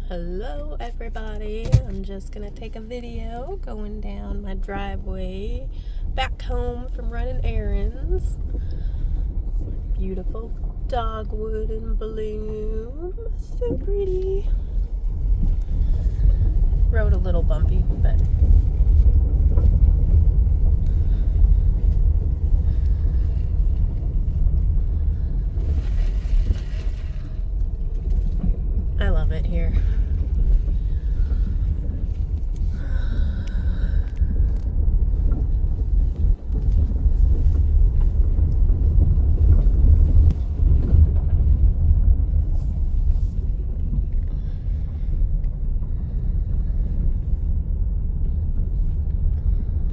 Hello everybody, I'm just gonna take a video going down my driveway back home from running errands. Beautiful dogwood in bloom, so pretty. Road a little bumpy, but I love it here.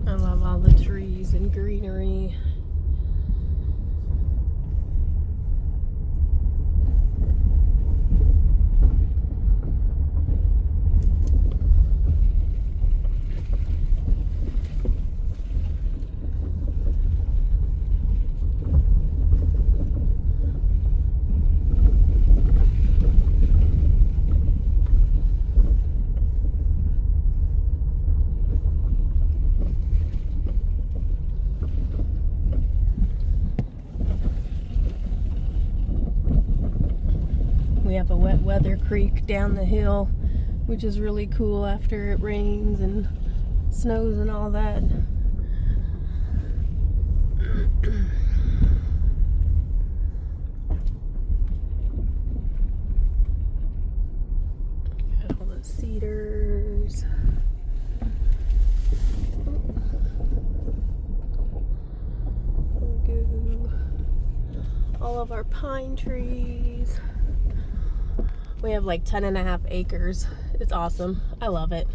I love all the trees and greenery. We have a wet weather creek down the hill, which is really cool after it rains and snows and all that. Got all the cedars. There we go. All of our pine trees. We have like 10.5 acres. It's awesome. I love it.